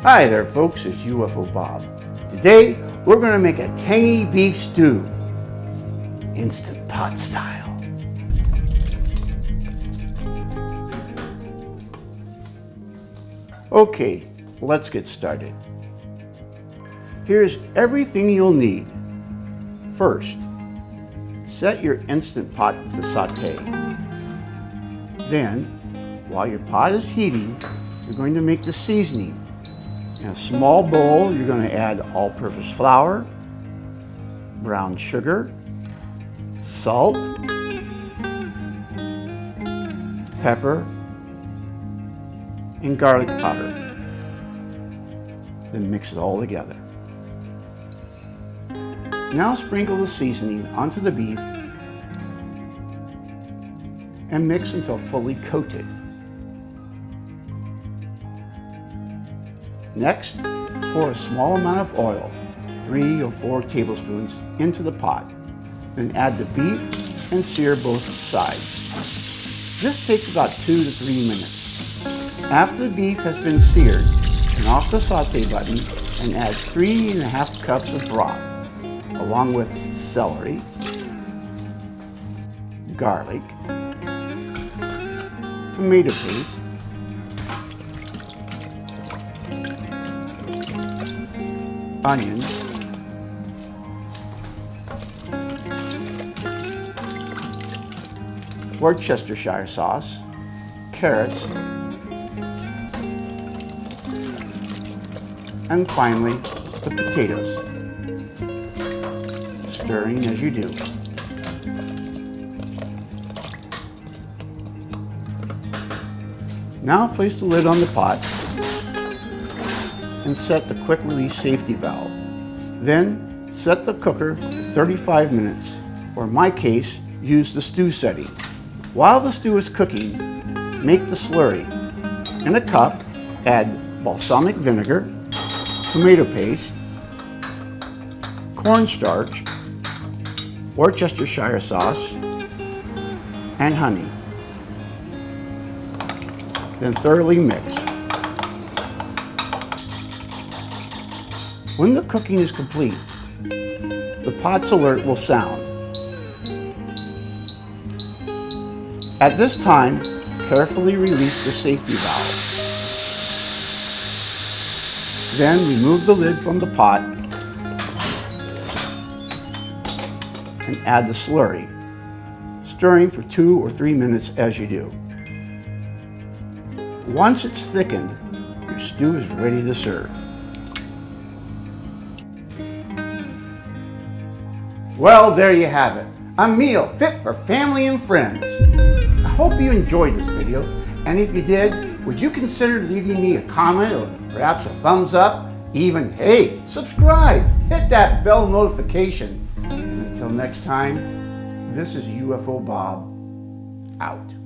Hi there folks, it's UFO Bob. Today we're going to make a tangy beef stew, Instant Pot style. Okay, let's get started. Here's everything you'll need. First, set your Instant Pot to saute. Then, while your pot is heating, you're going to make the seasoning. In a small bowl, you're going to add all-purpose flour, brown sugar, salt, pepper, and garlic powder. Then mix it all together. Now sprinkle the seasoning onto the beef and mix until fully coated. Next, pour a small amount of oil, 3 or 4 tablespoons, into the pot. Then add the beef and sear both sides. This takes about 2 to 3 minutes. After the beef has been seared, turn off the saute button and add 3½ cups of broth, along with celery, garlic, tomato paste, onions, Worcestershire sauce, carrots, and finally the potatoes, stirring as you do. Now place the lid on the pot and set the quick release safety valve. Then set the cooker to 35 minutes, or in my case, use the stew setting. While the stew is cooking, make the slurry. In a cup, add balsamic vinegar, tomato paste, cornstarch, Worcestershire sauce, and honey. Then thoroughly mix. When the cooking is complete, the pot's alert will sound. At this time, carefully release the safety valve. Then remove the lid from the pot and add the slurry, stirring for 2 or 3 minutes as you do. Once it's thickened, your stew is ready to serve. Well, there you have it. A meal fit for family and friends. I hope you enjoyed this video, and if you did, would you consider leaving me a comment or perhaps a thumbs up? Even, hey, subscribe, hit that bell notification. And until next time, this is UFO Bob, out.